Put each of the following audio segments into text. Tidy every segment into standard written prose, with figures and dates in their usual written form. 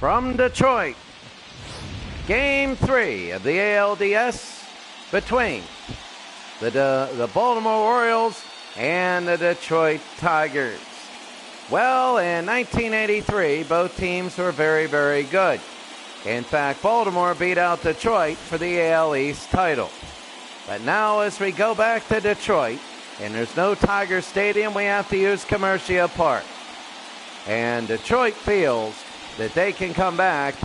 from Detroit. Game 3 of the ALDS between the Baltimore Orioles and the Detroit Tigers. Well, in 1983, both teams were very, very good. In fact, Baltimore beat out Detroit for the AL East title. But now as we go back to Detroit, and there's no Tiger Stadium, we have to use Commercia Park. And Detroit feels that they can come back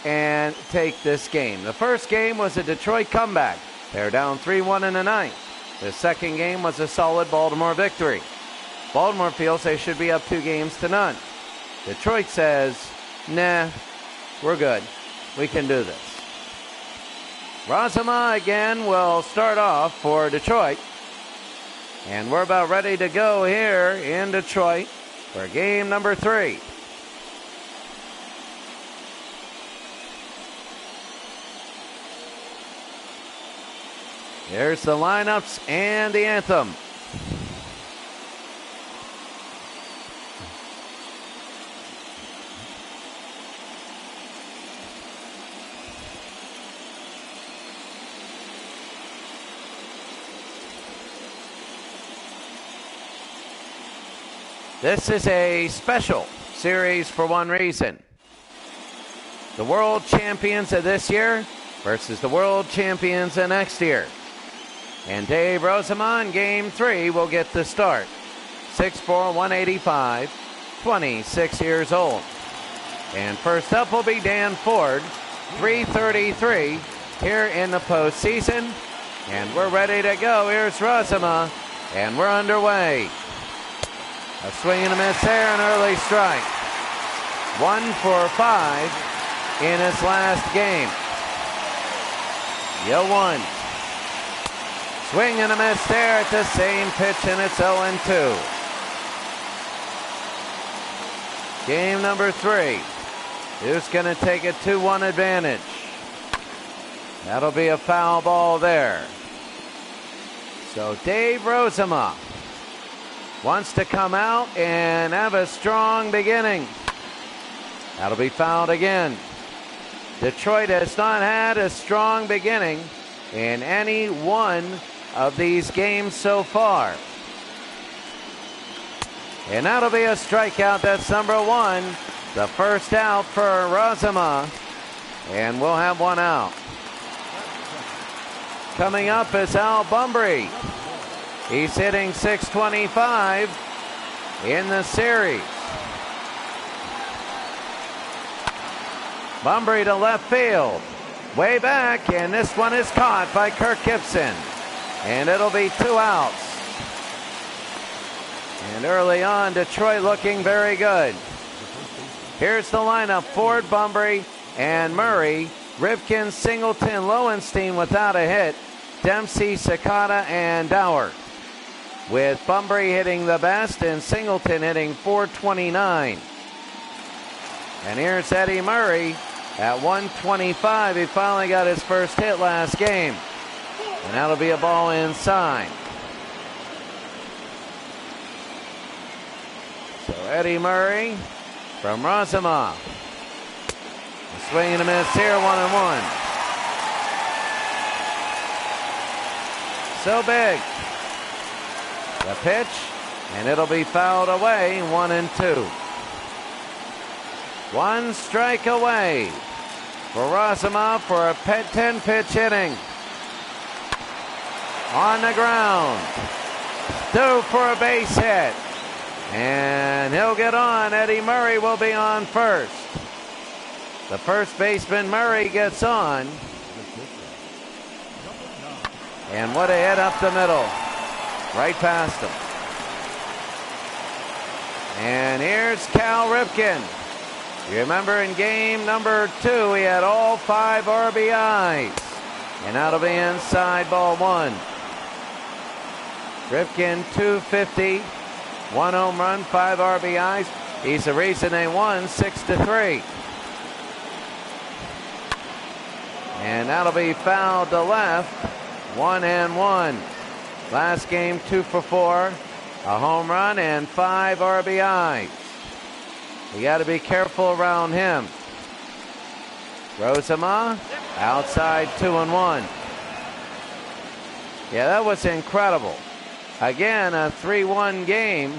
and take this game. The first game was a Detroit comeback. They're down 3-1 in the ninth. The second game was a solid Baltimore victory. Baltimore feels they should be up 2-0. Detroit says, nah, we're good. We can do this. Razama again will start off for Detroit. And we're about ready to go here in Detroit for game number 3. Here's the lineups and the anthem. This is a special series for one reason. The world champions of this year versus the world champions of next year. And Dave Rosamond, game 3, will get the start. 6'4", 185, 26 years old. And first up will be Dan Ford, 333 here in the postseason. And we're ready to go. Here's Razama, and we're underway. A swing and a miss there, an early strike. 1 for 5 in his last game. 0-1. Swing and a miss there at the same pitch, and it's 0-2. Game number 3. Who's going to take a 2-1 advantage? That'll be a foul ball there. So Dave Rozema wants to come out and have a strong beginning. That'll be fouled again. Detroit has not had a strong beginning in any one of these games so far. And that'll be a strikeout. That's number 1. The first out for Razama. And we'll have one out. Coming up is Al Bumbry. He's hitting .625 in the series. Bumbry to left field. Way back, and this one is caught by Kirk Gibson. And it'll be 2 outs. And early on, Detroit looking very good. Here's the lineup: Ford, Bumbry, and Murray. Ripken, Singleton, Lowenstein without a hit. Dempsey, Sakata, and Dower. With Bumbry hitting the best and Singleton hitting .429. And here's Eddie Murray at .125. He finally got his first hit last game. And that'll be a ball inside. So Eddie Murray from Razama. A swing and a miss here, 1-1. So big. The pitch, and it'll be fouled away, 1-2. 1 strike away for Razama for a 10-pitch inning. On the ground, due for a base hit, and he'll get on. Eddie Murray will be on first. The first baseman, Murray, gets on. And what a hit up the middle. Right past him. And here's Cal Ripken. You remember in game number 2, he had all 5 RBIs. And that'll be inside ball 1. Ripken, 250, 1 home run, 5 RBIs. He's the reason they won 6-3. And that'll be fouled to left, 1-1. Last game, 2 for 4, a home run and 5 RBIs. You got to be careful around him. Rosema outside 2-1. Yeah, that was incredible. Again, a 3-1 game.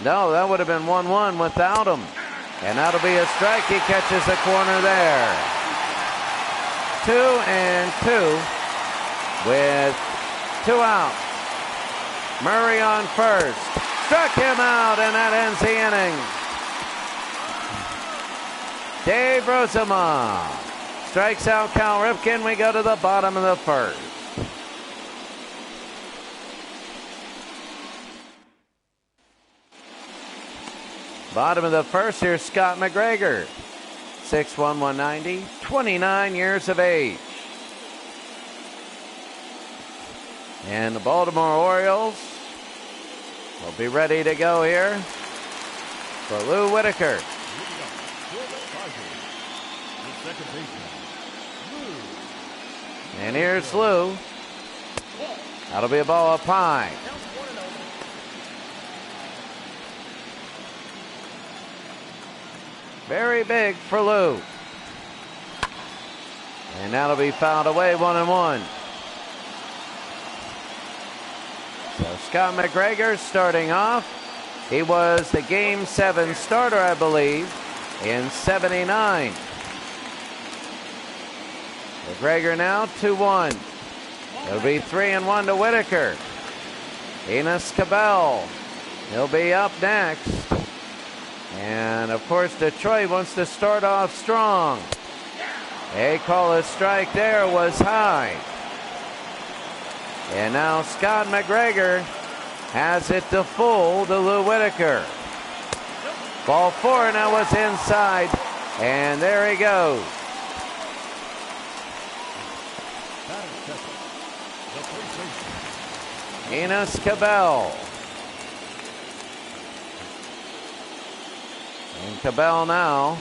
No, that would have been 1-1 without him. And that'll be a strike. He catches the corner there. 2-2 with 2 outs. Murray on first. Struck him out, and that ends the inning. Dave Rosema strikes out Cal Ripken. We go to the bottom of the first. Bottom of the first, here's Scott McGregor. 6'1", 190, 29 years of age. And the Baltimore Orioles will be ready to go here for Lou Whitaker. And here's Lou. That'll be a ball up high. Very big for Lou. And that'll be fouled away, 1-1. So Scott McGregor starting off. He was the Game 7 starter, I believe, in '79. McGregor now 2-1. It'll be 3-1 to Whitaker. Enos Cabell. He'll be up next. And of course, Detroit wants to start off strong. They call a strike there, was high. And now Scott McGregor has it to full to Lou Whitaker. Ball 4, and that was inside. And there he goes. Enos Cabell. And Cabell now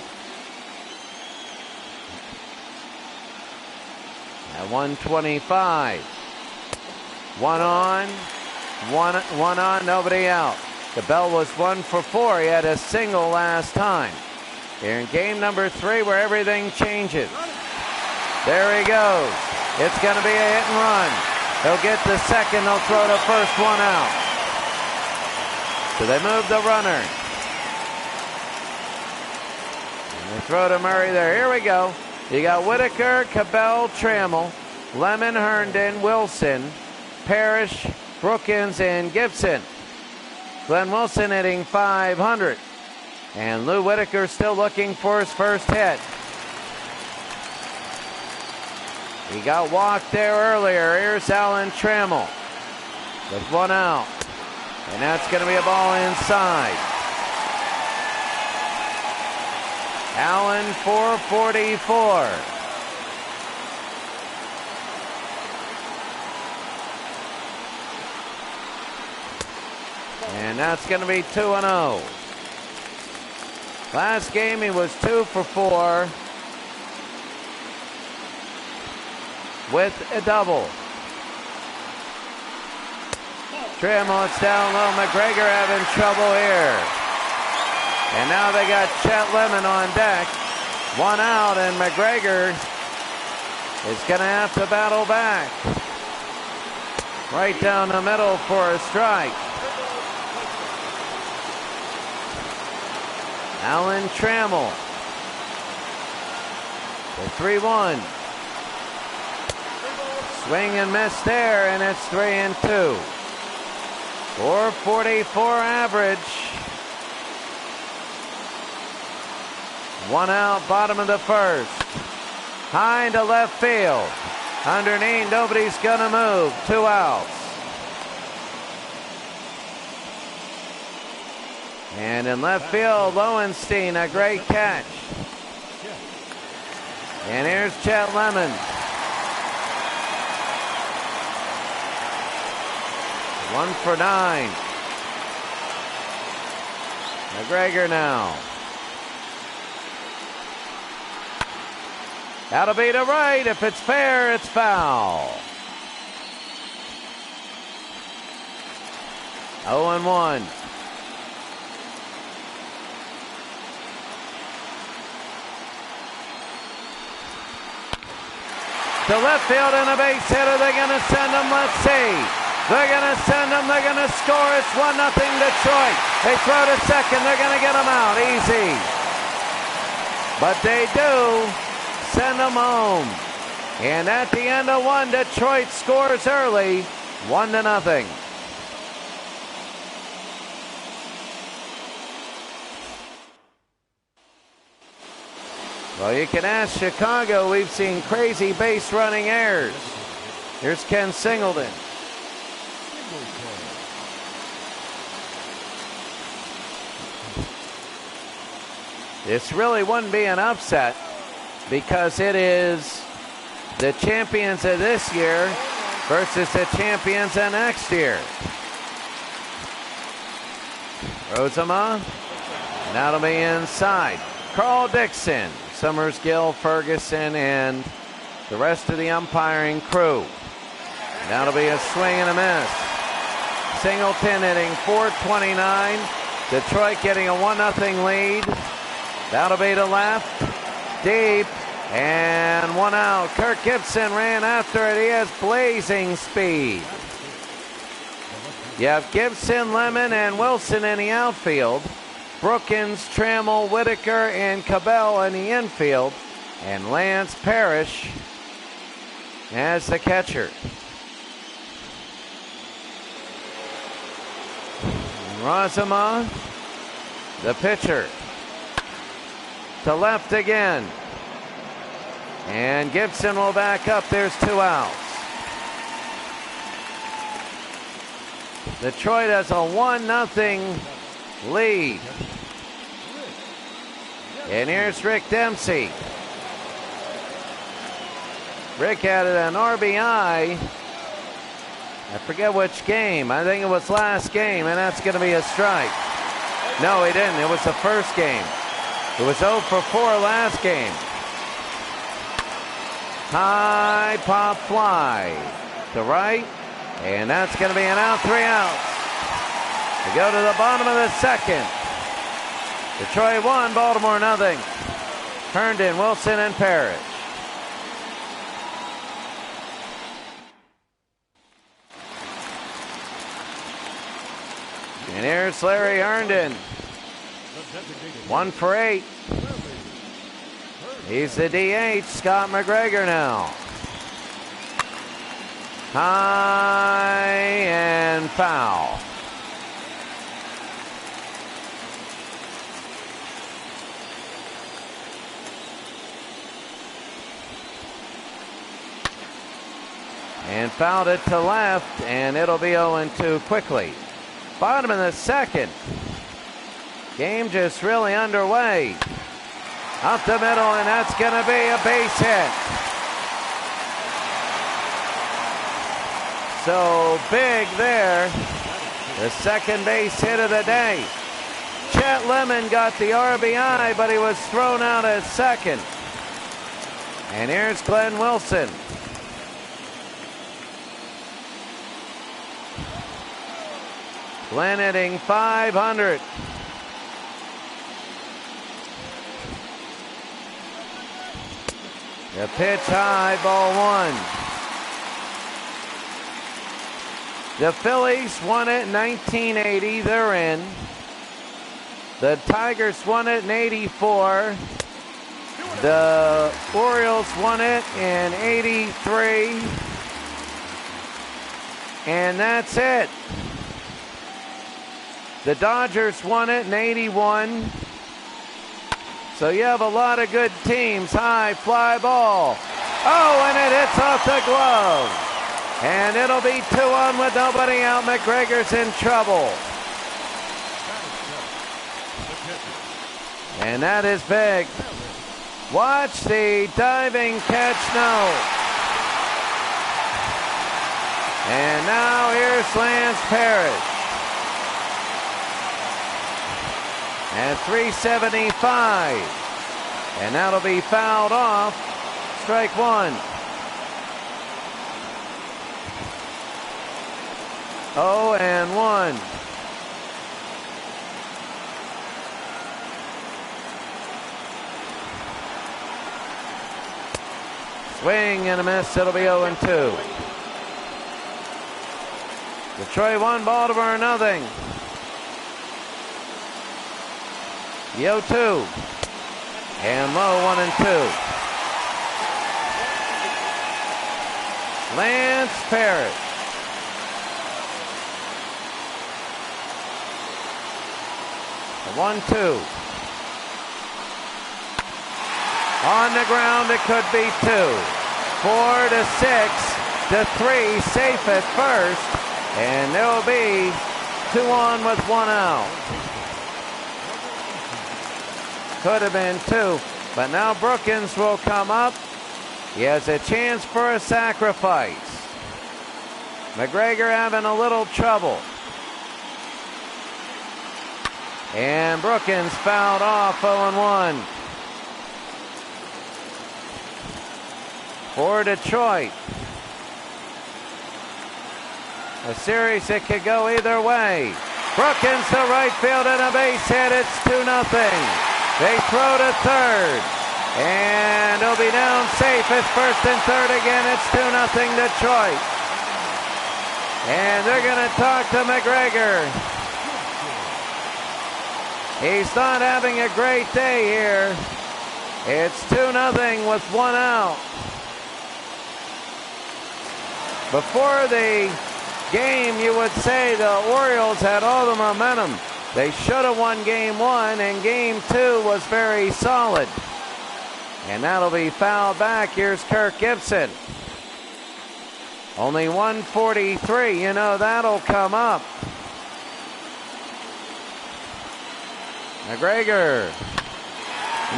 at 125. One on, nobody out. Cabell was 1 for 4. He had a single last time. Here in game number 3 where everything changes. There he goes. It's going to be a hit and run. He'll get the second. They'll throw the first one out. So they move the runner. They throw to Murray there. Here we go. You got Whitaker, Cabell, Trammell, Lemon, Herndon, Wilson, Parrish, Brookins, and Gibson. Glenn Wilson hitting .500. And Lou Whitaker still looking for his first hit. He got walked there earlier. Here's Alan Trammell with 1 out. And that's going to be a ball inside. Allen 444. And that's going to be 2-0. Last game he was 2 for 4 with a double. Trammell, it's down low. McGregor having trouble here. And now they got Chet Lemon on deck. 1 out, and McGregor is going to have to battle back. Right down the middle for a strike. Alan Trammell. The 3-1. Swing and miss there, and it's 3-2. 444 average. 1 out, bottom of the first. High into left field. Underneath, nobody's gonna move. 2 outs. And in left field, Lowenstein, a great catch. And here's Chet Lemon. 1 for 9. McGregor now. That'll be to right. If it's fair, it's foul. 0-1. to left field and a base hit. Are they going to send him? Let's see. They're going to send him. They're going to score. It's 1-0 Detroit. They throw to second. They're going to get him out. Easy. But they do send him home. And at the end of one, Detroit scores early, 1-0. Well, you can ask Chicago. We've seen crazy base running errors. Here's Ken Singleton. This really wouldn't be an upset because it is the champions of this year versus the champions of next year. Rozema, and that'll be inside. Carl Dixon, Summers, Gill, Ferguson, and the rest of the umpiring crew. And that'll be a swing and a miss. Singleton hitting .429. Detroit getting a 1-0 lead. That'll be to left, deep, and 1 out. Kirk Gibson ran after it. He has blazing speed. You have Gibson, Lemon, and Wilson in the outfield. Brookins, Trammell, Whitaker, and Cabell in the infield. And Lance Parrish as the catcher. Rozema, the pitcher. To left again. And Gibson will back up. There's 2 outs. Detroit has a 1-0 lead. And here's Rick Dempsey. Rick had an RBI. I forget which game. I think it was last game, and that's going to be a strike. No, he didn't. It was the first game. It was 0 for 4 last game. High pop fly to right, and that's going to be an out, 3 outs. We go to the bottom of the second. Detroit 1, Baltimore 0. Herndon, Wilson, and Parrish. And here's Larry Herndon. 1 for 8. He's the DH, Scott McGregor now. High and foul. And fouled it to left, and it'll be 0-2 quickly. Bottom of the second. Game just really underway. Up the middle, and that's going to be a base hit. So big there. The second base hit of the day. Chet Lemon got the RBI, but he was thrown out at second. And here's Glenn Wilson. Glenn hitting .500. The pitch high, ball 1. The Phillies won it in 1980. They're in. The Tigers won it in 84. The Orioles won it in 83. And that's it. The Dodgers won it in 81. So you have a lot of good teams. High fly ball. Oh, and it hits off the glove. And it'll be 2-1 with nobody out. McGregor's in trouble. And that is big. Watch the diving catch now. And now here's Lance Parrish. At 375. And that'll be fouled off. Strike 1. 0-1. Swing and a miss. It'll be 0-2. Detroit 1, Baltimore 0. The 0-2. And low 1-2. Lance Parrish. The 1-2. On the ground, it could be 2. 4-6 to 3, safe at first. And there will be 2 on with 1 out. Could have been 2, but now Brookins will come up. He has a chance for a sacrifice. McGregor having a little trouble. And Brookins fouled off 0-1. For Detroit. A series that could go either way. Brookins to right field and a base hit. It's 2-0. They throw to third. And he'll be down safe at first and third again. It's 2-0 Detroit. And they're going to talk to McGregor. He's not having a great day here. It's 2-0 with 1 out. Before the game, you would say the Orioles had all the momentum. They should have won Game 1, and Game 2 was very solid. And that'll be fouled back. Here's Kirk Gibson. Only 143. You know that'll come up. McGregor.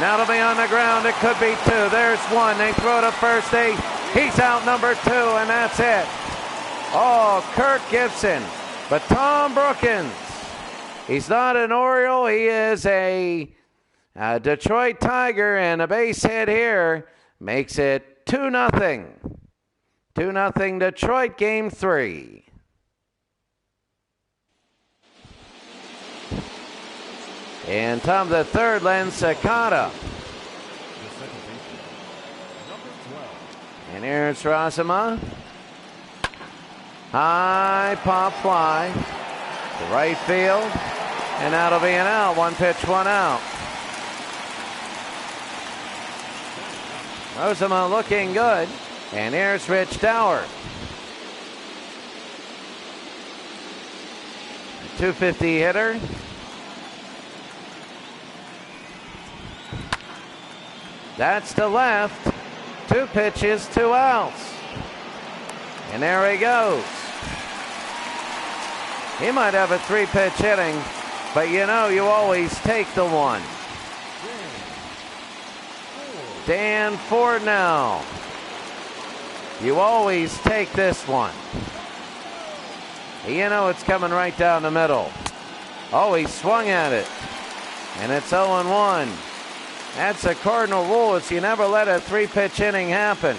Now it'll be on the ground. It could be 2. There's 1. They throw to first. He's out number 2, and that's it. Oh, Kirk Gibson. But Tom Brookins. He's not an Oriole. He is a Detroit Tiger, and a base hit here makes it 2-0. 2-0 Detroit, Game 3. And Tom the third, Len Sakata. And here's Razama. High pop fly to right field. And that'll be an out. 1 pitch, 1 out. Razama looking good. And here's Rich Dower. 250 hitter. That's to left. 2 pitches, 2 outs. And there he goes. He might have a 3-pitch hitting, but you know, you always take the 1. Dan Ford now. You always take this one. You know it's coming right down the middle. Oh, he swung at it. And it's 0-1. That's a cardinal rule, is you never let a 3-pitch inning happen.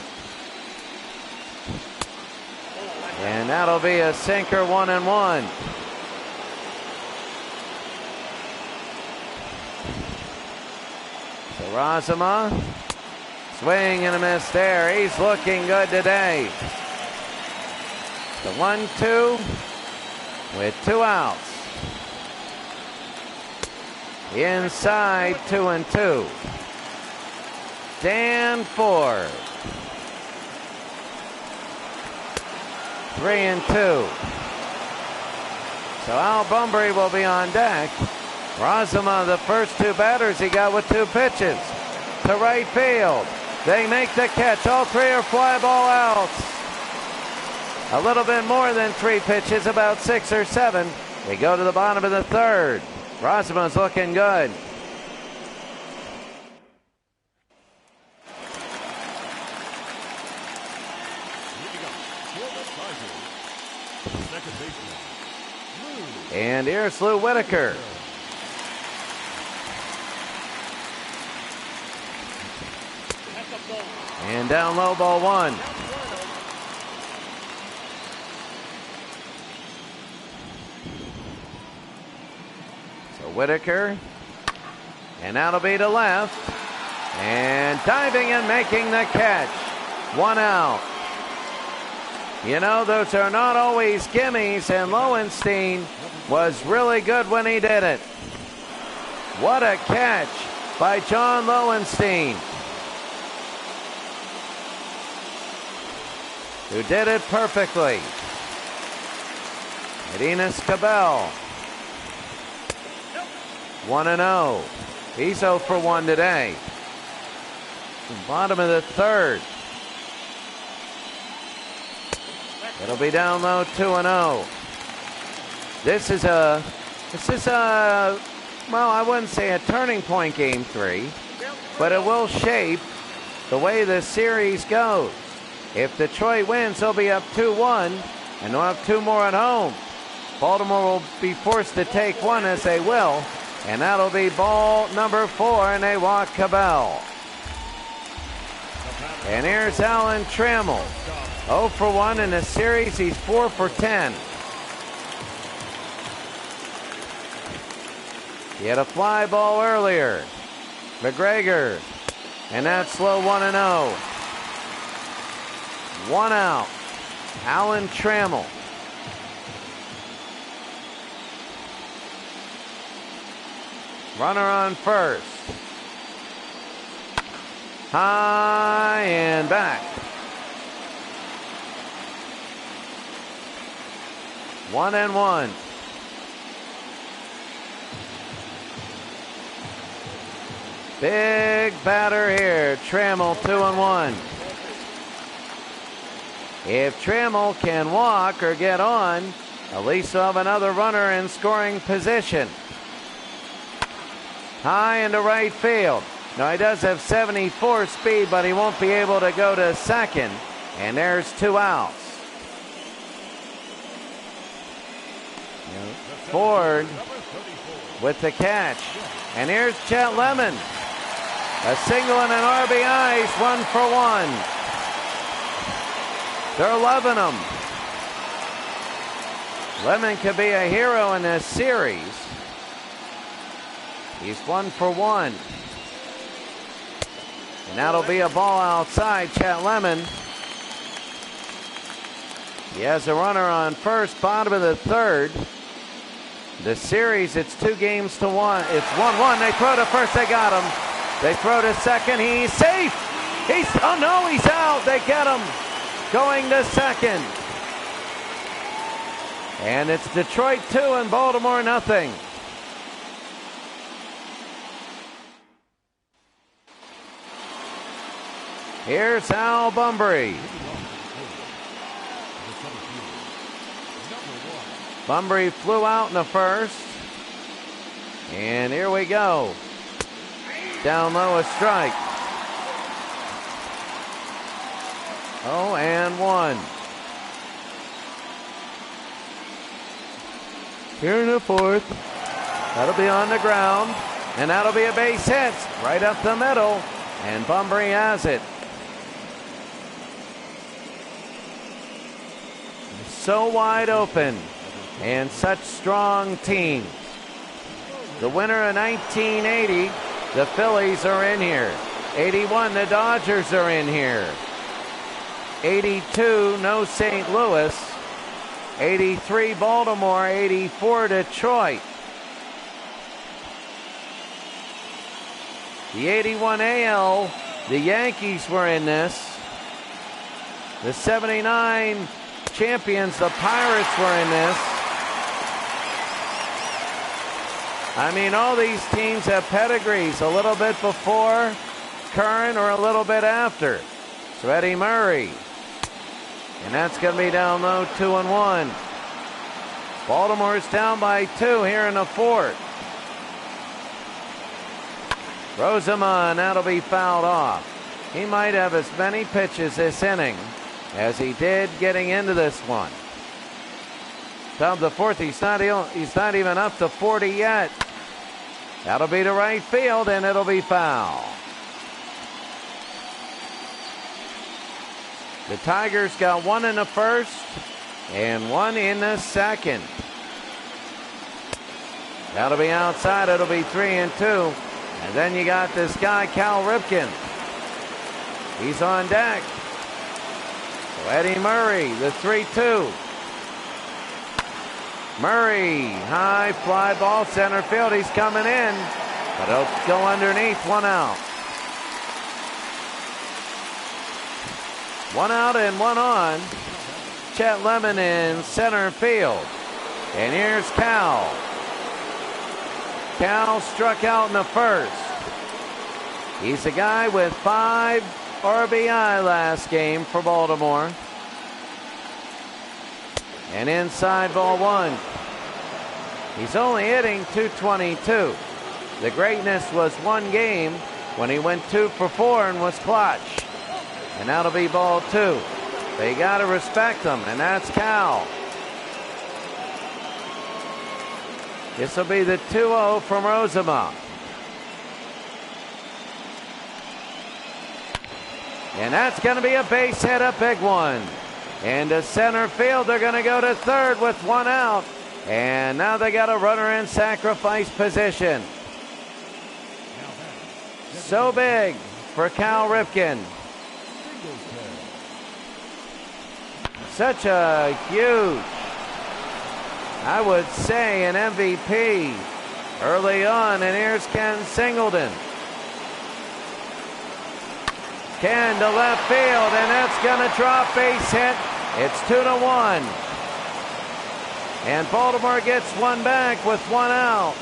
And that'll be a sinker, 1-1. So Razama, swing and a miss there. He's looking good today. The 1-2 with 2 outs. Inside, 2-2. Dan Ford. 3-2. So Al Bunbury will be on deck. Razama, the first 2 batters he got with 2 pitches to right field. They make the catch. All 3 are fly ball outs. A little bit more than 3 pitches, about 6 or 7. They go to the bottom of the 3rd. Razama's looking good. And here's Lou Whitaker. And down low, ball 1. So Whitaker. And that'll be to left. And diving and making the catch. 1 out. You know, those are not always gimmies, and Lowenstein was really good when he did it. What a catch by John Lowenstein, who did it perfectly. Medina's Cabell, 1-0. He's 0 for 1 today. Bottom of the third. It'll be down low, 2-0. This is a, well, I wouldn't say a turning point, game 3, but it will shape the way the series goes. If Detroit wins, they'll be up 2-1, and they'll have 2 more at home. Baltimore will be forced to take 1, as they will, and that'll be ball number 4, and they walk Cabell. And here's Alan Trammell, 0 for 1 in the series. He's 4 for 10. He had a fly ball earlier. McGregor, and that's slow, 1-0. 1 out. Alan Trammell. Runner on first. High and back. 1-1. Big batter here. Trammell, 2-1. If Trammell can walk or get on, at least they'll have another runner in scoring position. High into right field. Now, he does have 74 speed, but he won't be able to go to second. And there's 2 outs. Ford with the catch. And here's Chet Lemon. A single and an RBI, 1 for 1. They're loving him. Lemon could be a hero in this series. He's 1 for 1. And that'll be a ball outside. Chet Lemon. He has a runner on first, bottom of the third. The series, it's 2 games to 1. It's 1-1. They throw to first. They got him. They throw to second. He's safe. Oh no, he's out. They get him. Going to second. And it's Detroit 2 and Baltimore nothing. Here's Al Bunbury. Bunbury flew out in the first. And here we go. Down low, a strike. 0-1. Here in the fourth. That'll be on the ground. And that'll be a base hit right up the middle. And Bunbury has it. So wide open. And such strong teams. The winner of 1980, the Phillies are in here. 81, the Dodgers are in here. 82, no St. Louis. 83, Baltimore. 84, Detroit. The 81 AL, the Yankees were in this. The 79 champions, the Pirates, were in this. I mean, all these teams have pedigrees a little bit before, current, or a little bit after. So Eddie Murray. And that's going to be down low, 2-1. Baltimore's down by 2 here in the fourth. Rosamond, that'll be fouled off. He might have as many pitches this inning as he did getting into this one. Top of the fourth, he's not even up to 40 yet. That'll be to right field, and it'll be foul. The Tigers got 1 in the first and 1 in the second. That'll be outside. It'll be 3-2. And then you got this guy, Cal Ripken. He's on deck. Eddie Murray, the 3-2. Murray, high fly ball, center field. He's coming in, but it'll go underneath. 1 out. 1 out and 1 on. Chet Lemon in center field. And here's Cal. Cal struck out in the first. He's a guy with 5 RBI last game for Baltimore. And inside ball 1. He's only hitting .222. The greatness was 1 game when he went 2 for 4 and was clutch. And that'll be ball 2. They got to respect him, and that's Cal. This will be the 2-0 from Rozema. And that's going to be a base hit, a big one. And to center field, they're going to go to third with 1 out. And now they got a runner in sacrifice position. So big for Cal Ripken. Such a huge, I would say, an MVP early on. And here's Ken Singleton. Ken to left field, and that's going to drop, base hit. It's 2-1. And Baltimore gets 1 back with 1 out.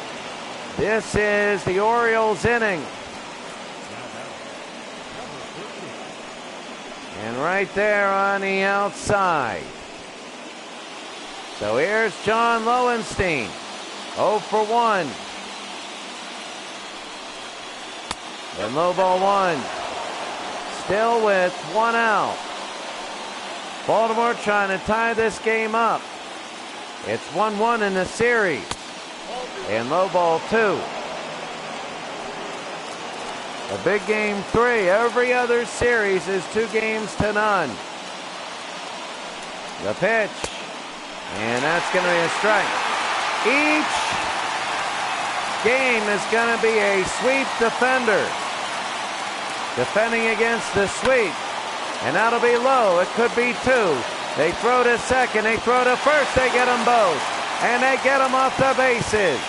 This is the Orioles inning. And right there on the outside. So here's John Lowenstein. 0 for 1. And low ball 1. Still with 1 out. Baltimore trying to tie this game up. It's 1-1 in the series. And low ball 2. A big game 3. Every other series is 2 games to none. The pitch. And that's going to be a strike. Each game is going to be a sweep defender. Defending against the sweep. And that'll be low. It could be 2. They throw to second. They throw to first. They get them both. And they get them off the bases.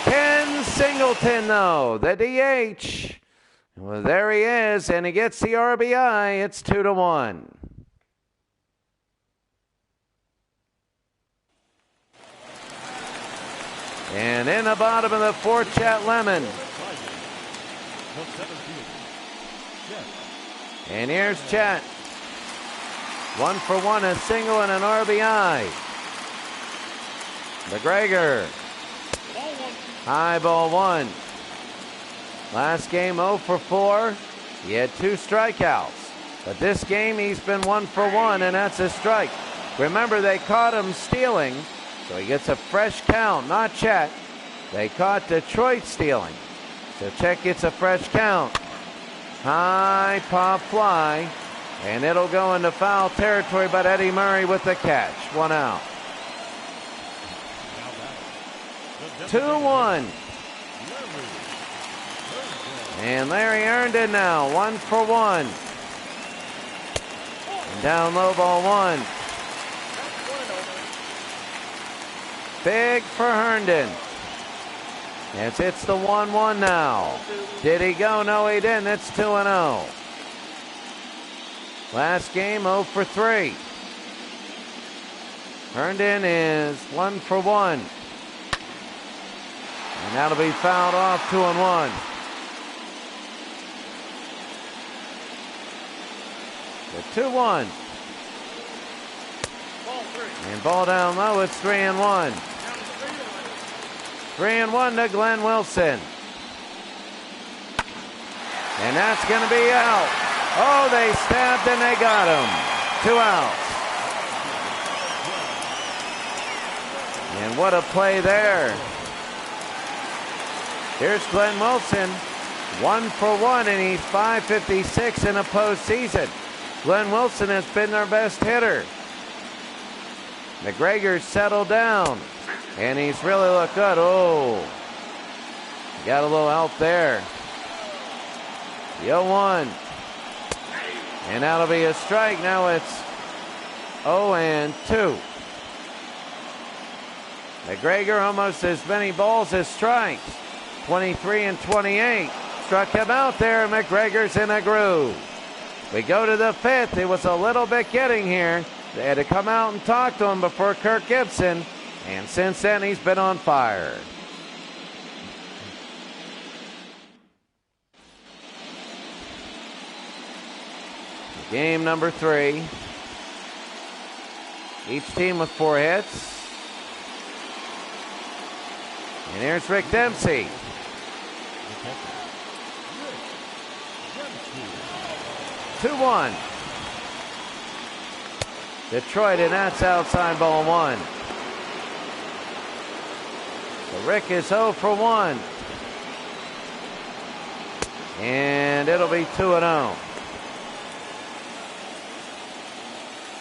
Ken Singleton, though, the DH. Well, there he is. And he gets the RBI. It's 2-1. And in the bottom of the 4th, Chet Lemon. And here's Chet. 1 for 1, a single and an RBI. McGregor. High ball 1. Last game 0 for 4. He had 2 strikeouts. But this game he's been 1 for 1, and that's a strike. Remember, they caught him stealing, so he gets a fresh count, not Chet. They caught Detroit stealing. So Chet gets a fresh count. High pop fly, and it'll go into foul territory, but Eddie Murray with the catch. 1 out. 2-1. And Larry Herndon now, 1 for 1. And down low ball 1. Big for Herndon. Yes, it's the 1-1 now. Did he go? No, he didn't. It's 2-0. Last game 0 for 3. Herndon is 1 for 1. And that'll be fouled off. 2-1. The 2-1. And ball down low. It's 3-1. 3-1 to Glenn Wilson. And that's going to be out. Oh, they stabbed and they got him. 2 outs. And what a play there. Here's Glenn Wilson. 1 for 1, and he's .556 in a postseason. Glenn Wilson has been their best hitter. McGregor's settled down. And he's really looked good. Oh, got a little help there. The 0-1. And that'll be a strike. Now it's 0-2. McGregor almost as many balls as strikes. 23 and 28. Struck him out there. McGregor's in a groove. We go to the fifth. It was a little bit getting here. They had to come out and talk to him before Kirk Gibson. And since then, he's been on fire. Game number 3. Each team with 4 hits. And here's Rick Dempsey. 2-1. Detroit, and that's outside ball 1. So Rick is 0 for 1. And it'll be 2-0.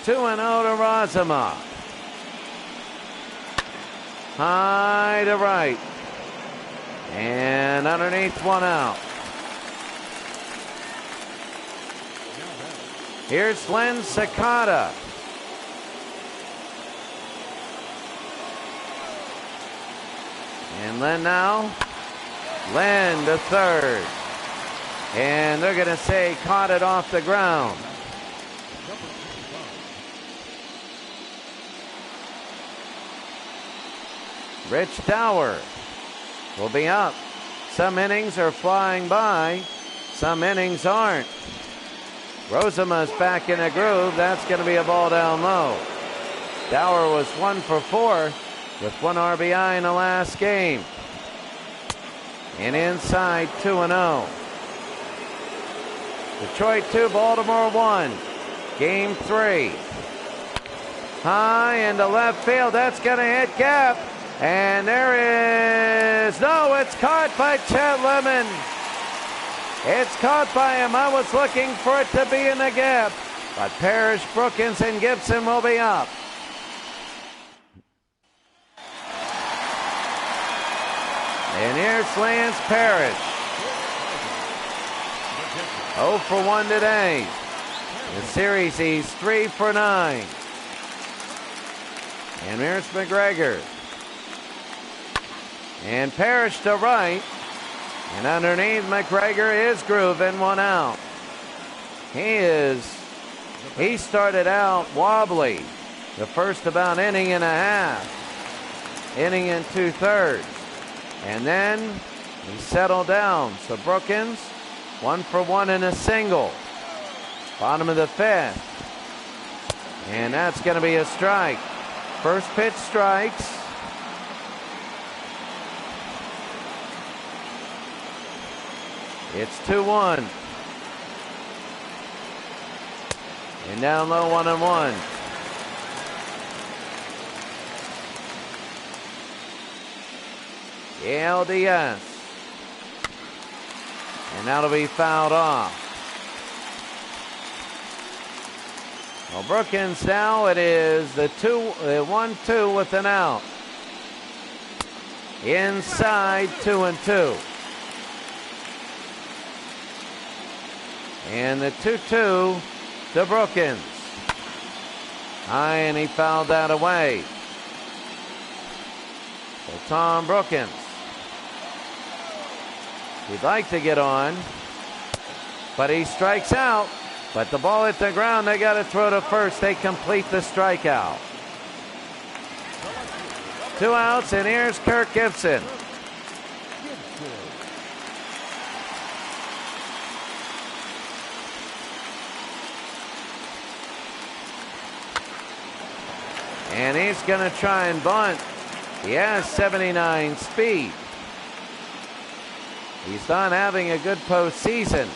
2-0 to Razumov. High to right. And underneath, 1 out. Here's Len Sakata. And Len now. Len to third. And they're going to say caught it off the ground. Rich Dower will be up. Some innings are flying by. Some innings aren't. Rosamond's back in a groove. That's going to be a ball down low. Dower was 1 for 4 with 1 RBI in the last game. And inside, 2-0. Detroit 2, Baltimore 1. Game 3. High into left field. That's going to hit Gap. And there is, no, it's caught by Chet Lemon. It's caught by him. I was looking for it to be in the gap. But Parrish, Brookins, and Gibson will be up. And here's Lance Parrish. 0 for 1 today. In the series, he's 3 for 9. And here's McGregor. And Parrish to right. And underneath, McGregor is grooving, 1 out. He started out wobbly. The first about inning and a half. Inning and 2/3. And then he settled down. So Brookins, 1 for 1 in a single. Bottom of the 5th. And that's going to be a strike. First pitch strikes. It's 2-1. And down low, 1-1. ALDS. And that'll be fouled off. Well, Brookins now, it is the 1-2 with an out. Inside, 2-2. And the 2-2 to Brookins. High, and he fouled that away. So Tom Brookins. He'd like to get on, but he strikes out. But the ball hit the ground. They got to throw to first. They complete the strikeout. 2 outs, and here's Kirk Gibson. And he's going to try and bunt. He has 79 speed. He's not having a good postseason.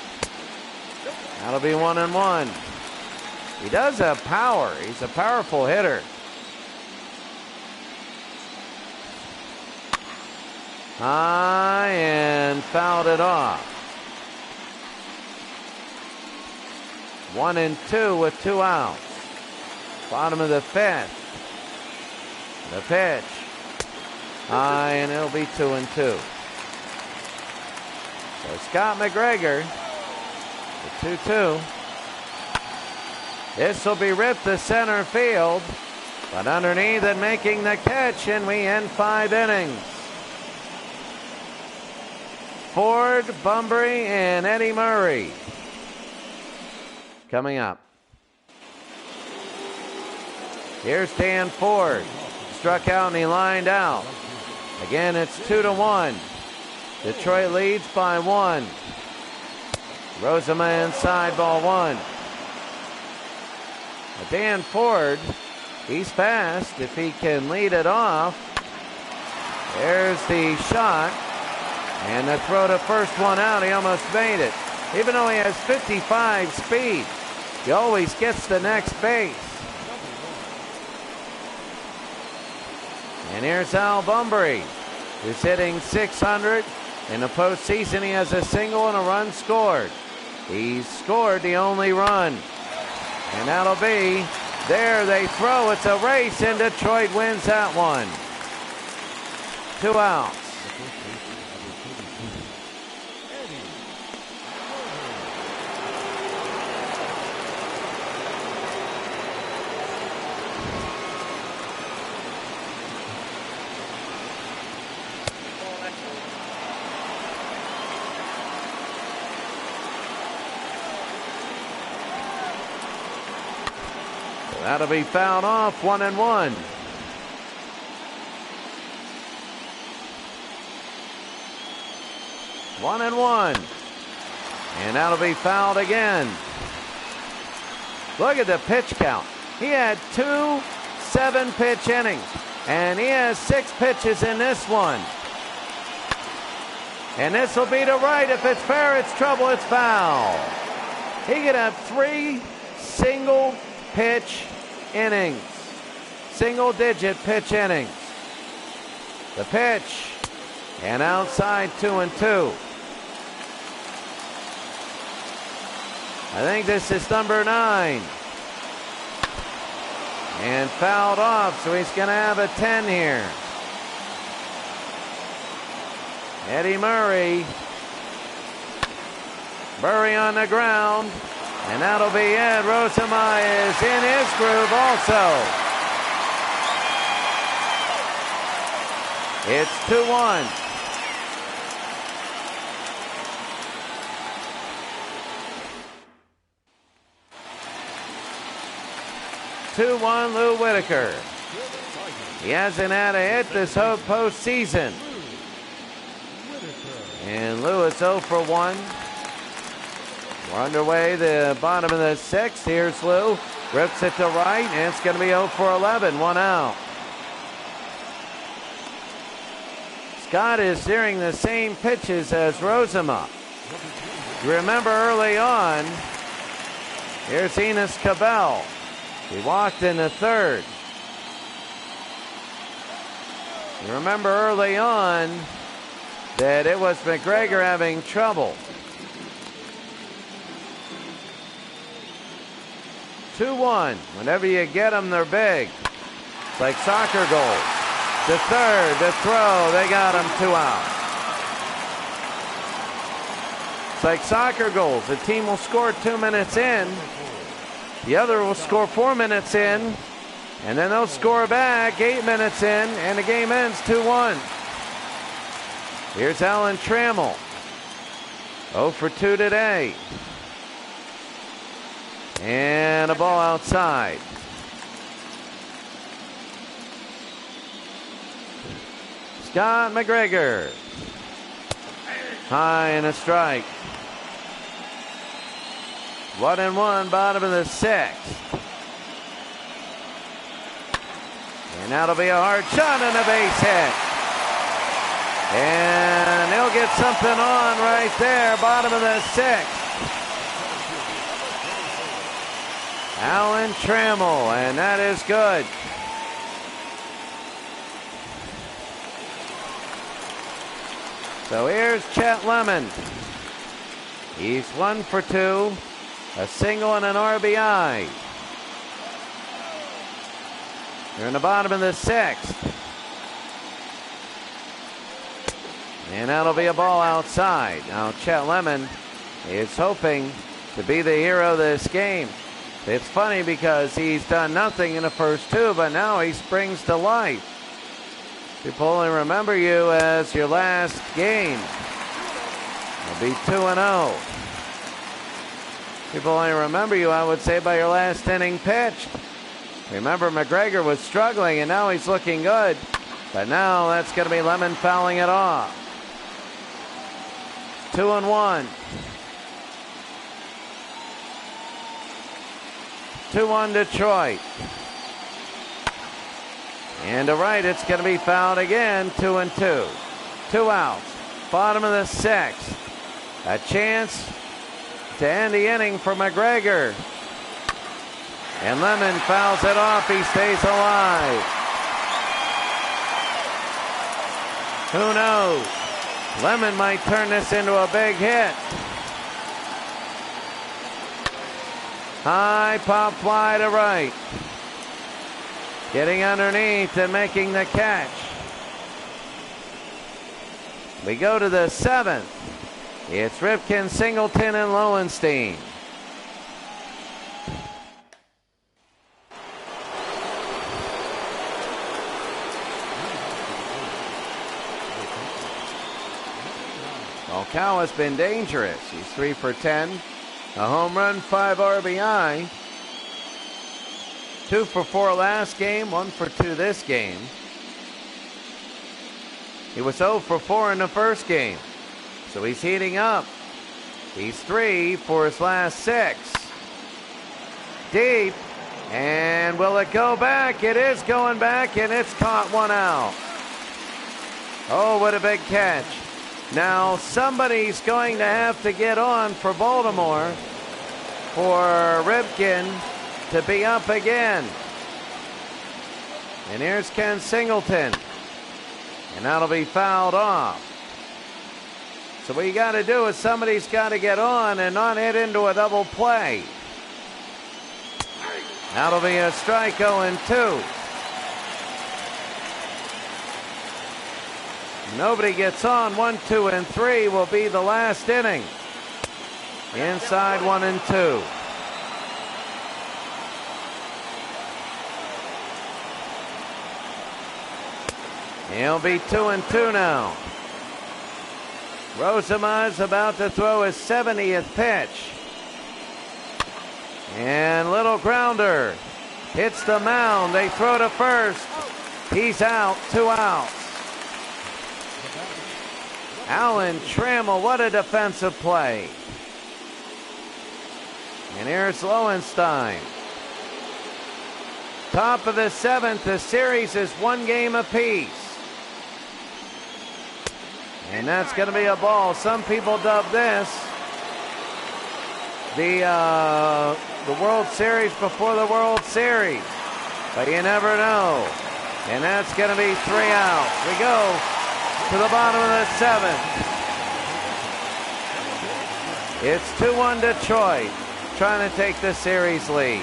That'll be 1-1. He does have power. He's a powerful hitter. High, and fouled it off. 1-2 with 2 outs. Bottom of the 5th. The pitch. High, and it'll be 2-2. So Scott McGregor, the 2-2. This will be ripped to center field, but underneath and making the catch, and we end 5 innings. Ford, Bunbury, and Eddie Murray coming up. Here's Dan Ford. Struck out and he lined out. Again, it's 2-1. Detroit leads by 1. Rozema inside, ball 1. Dan Ford, he's fast if he can lead it off. There's the shot. And the throw to first one out, he almost made it. Even though he has 55 speed, he always gets the next base. And here's Al Bunbury, who's hitting .600. In the postseason, he has a single and a run scored. He's scored the only run. And that'll be, there they throw. It's a race, and Detroit wins that one. 2 outs. That'll be fouled off, 1-1. And that'll be fouled again. Look at the pitch count. He had 2 7-pitch innings, and he has 6 pitches in this one. And this will be to right. If it's fair, it's trouble, it's foul. He could have 3 single pitch innings, single-digit pitch innings. The pitch, and outside 2-2. I think this is number 9. And fouled off, so he's going to have a 10 here. Eddie Murray. Murray on the ground. And that'll be it. Rozema is in his groove also. It's 2-1. Lou Whitaker. He hasn't had a hit this whole postseason. And Lou is 0 for 1. We're underway, the bottom of the 6th. Here's Lou. Rips it to right, and it's going to be 0 for 11. 1 out. Scott is steering the same pitches as Rozema. You remember early on, here's Enos Cabell. He walked in the 3rd. You remember early on that it was McGregor having trouble. 2-1. Whenever you get them, they're big. It's like soccer goals. The 3rd, the throw, they got him 2 out. It's like soccer goals. The team will score 2 minutes in. The other will score 4 minutes in. And then they'll score back 8 minutes in, and the game ends 2-1. Here's Alan Trammell. 0 for 2 today. And a ball outside. Scott McGregor. High and a strike. 1-1, bottom of the 6th. And that'll be a hard shot and a base hit. And they'll get something on right there, bottom of the 6th. Alan Trammell, and that is good. So here's Chet Lemon. He's 1 for 2, a single and an RBI. They're in the bottom of the 6th. And that'll be a ball outside. Now Chet Lemon is hoping to be the hero of this game. It's funny because he's done nothing in the first two, but now he springs to life. People only remember you as your last game. It'll be 2-0. People only remember you, I would say, by your last inning pitched. Remember, McGregor was struggling, and now he's looking good. But now that's going to be Lemon fouling it off. 2-1. 2-1 Detroit. And to right, it's going to be fouled again. 2-2. 2 outs. Bottom of the sixth. A chance to end the inning for McGregor. And Lemon fouls it off. He stays alive. Who knows? Lemon might turn this into a big hit. High pop fly to right. Getting underneath and making the catch. We go to the seventh. It's Ripken, Singleton, and Lowenstein. Well, Cal has been dangerous. He's 3 for 10. A home run, 5 RBI. 2 for 4 last game, 1 for 2 this game. He was 0 for 4 in the first game. So he's heating up. He's 3 for his last 6. Deep. And will it go back? It is going back, and it's caught 1 out. Oh, what a big catch. Now somebody's going to have to get on for Baltimore for Ripken to be up again. And here's Ken Singleton. And that'll be fouled off. So what you got to do is somebody's got to get on and not hit into a double play. That'll be a strike 0-2. Nobody gets on. 1, 2, and 3 will be the last inning. Inside 1-2. He'll be 2-2 now. Rosema's about to throw his 70th pitch. And little grounder hits the mound. They throw to first. He's out. 2 outs. Alan Trammell, what a defensive play. And here's Lowenstein. Top of the 7th. The series is 1 game apiece. And that's going to be a ball. Some people dub this the World Series before the World Series. But you never know. And that's going to be 3 outs. We go to the bottom of the 7th. It's 2-1 Detroit, trying to take the series lead.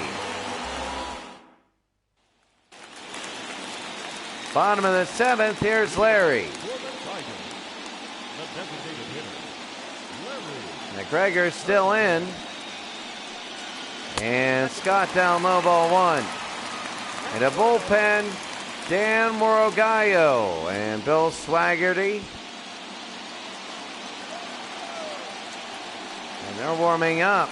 Bottom of the 7th, here's Larry. McGregor's still in. And Scott down low, ball 1. And a bullpen, Dan Morogallo and Bill Swaggerty. And they're warming up.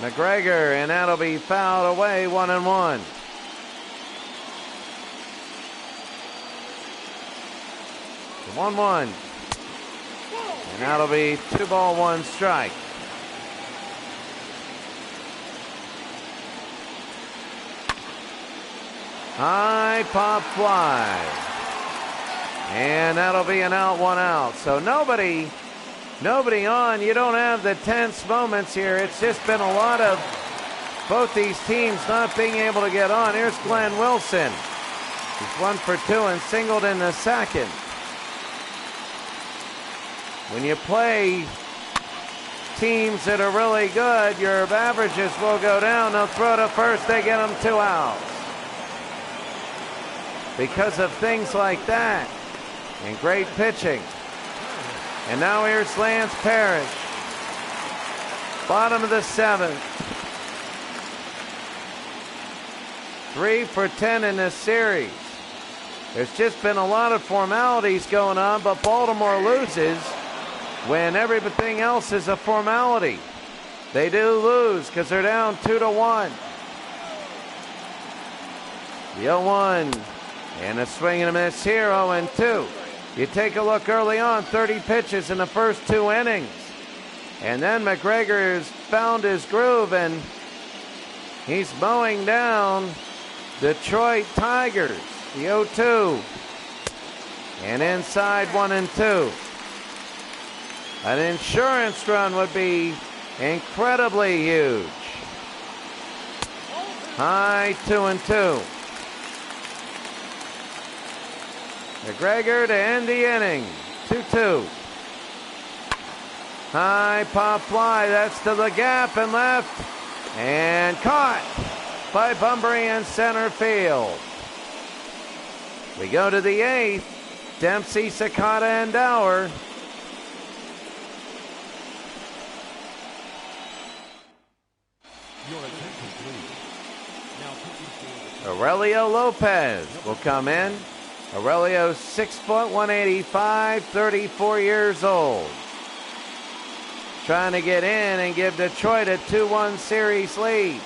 McGregor, and that'll be fouled away, 1-1. The 1-1. And that'll be 2 ball, 1 strike. High pop fly. And that'll be an out, 1 out. So nobody on. You don't have the tense moments here. It's just been a lot of both these teams not being able to get on. Here's Glenn Wilson. He's 1 for 2 and singled in the second. When you play teams that are really good, your averages will go down. They'll throw to first. They get them 2 outs. Because of things like that and great pitching. And now here's Lance Parrish. Bottom of the 7th. 3 for 10 in this series. There's just been a lot of formalities going on, but Baltimore loses when everything else is a formality. They do lose because they're down 2-1. The 0-1 and a swing and a miss here, 0-2. You take a look early on, 30 pitches in the first 2 innings. And then McGregor has found his groove and he's mowing down Detroit Tigers. The 0-2. And inside 1-2. An insurance run would be incredibly huge. High 2-2. McGregor to end the inning. 2-2. High pop fly. That's to the gap and left. And caught by Bunbury in center field. We go to the 8th. Dempsey, Sakata, and Dower. Aurelio Lopez will come in. Aurelio 6 foot, 185, 34 years old. Trying to get in and give Detroit a 2-1 series lead.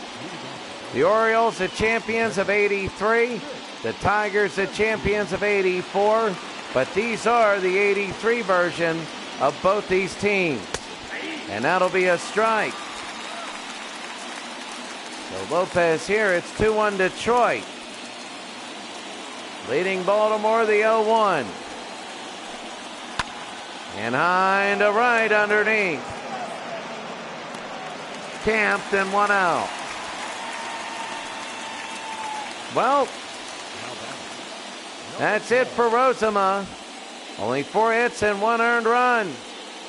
The Orioles, the champions of '83. The Tigers, the champions of '84. But these are the '83 version of both these teams. And that'll be a strike. So Lopez here, it's 2-1 Detroit. Leading Baltimore, the 0-1. And high and to right underneath. Camped and 1 out. Well, that's it for Rozema. Only 4 hits and 1 earned run.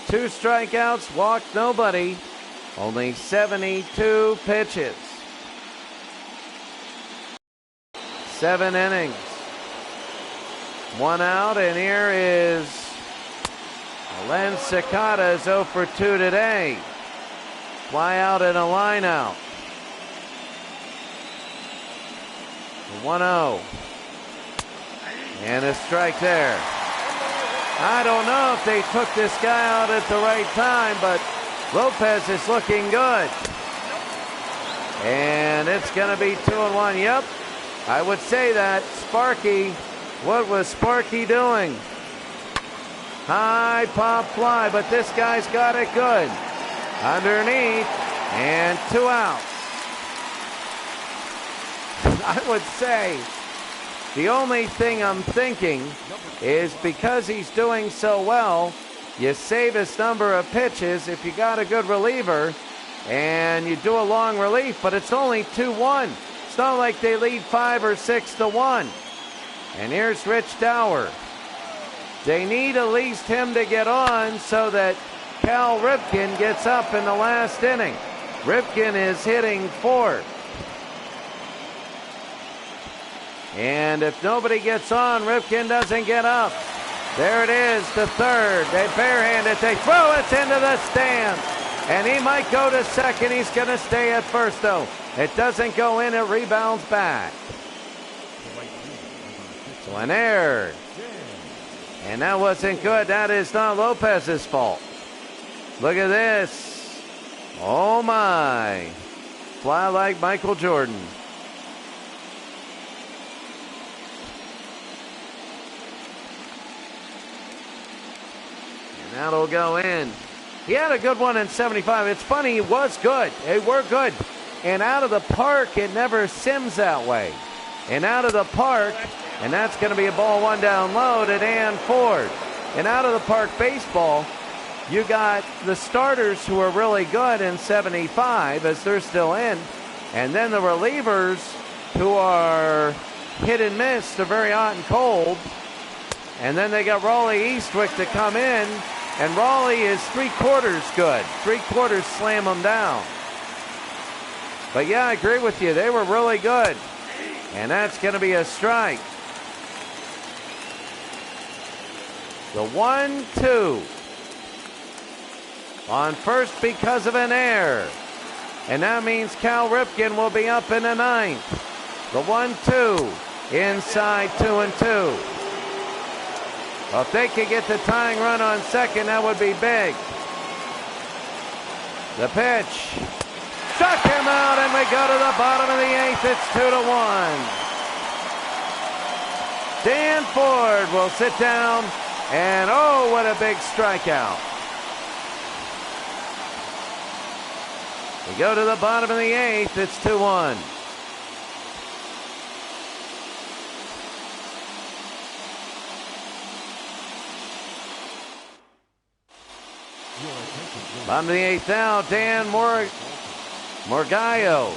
2 strikeouts, walked nobody. Only 72 pitches. 7 innings. 1 out, and here is Len Sakata, 0 for 2 today. Fly out and a line out. 1-0. And a strike there. I don't know if they took this guy out at the right time, but Lopez is looking good. And it's going to be 2-1. Yep, I would say that. Sparky, what was Sparky doing? High pop fly, but this guy's got it good. Underneath, and 2 outs. I would say the only thing I'm thinking is because he's doing so well, you save his number of pitches if you got a good reliever and you do a long relief, but it's only 2-1. It's not like they lead 5 or 6-1. And here's Rich Dower. They need at least him to get on so that Cal Ripken gets up in the last inning. Ripken is hitting 4th. And if nobody gets on, Ripken doesn't get up. There it is, the 3rd. They barehand it. They throw it into the stands. And he might go to second. He's going to stay at first, though. It doesn't go in. It rebounds back. So an error. And that wasn't good. That is not Lopez's fault. Look at this. Oh, my. Fly like Michael Jordan. And that'll go in. He had a good one in 75. It's funny, he was good. They were good. And out of the park, it never sims that way. And out of the park, and that's going to be a ball 1 down low to Dan Ford. And out of the park baseball, you got the starters who are really good in 75 as they're still in. And then the relievers who are hit and miss. They're very hot and cold. And then they got Raleigh Eastwick to come in. And Raleigh is 3/4 good. 3/4 slam them down. But yeah, I agree with you. They were really good. And that's going to be a strike. The 1-2. On first because of an error. And that means Cal Ripken will be up in the 9th. The 1-2 inside 2-2. Well, if they could get the tying run on second, that would be big. The pitch. Struck him out, and we go to the bottom of the 8th. It's 2-1. Dan Ford will sit down, and oh, what a big strikeout. We go to the bottom of the 8th. It's 2-1. Bottom of the 8th now, Dan Morogallo.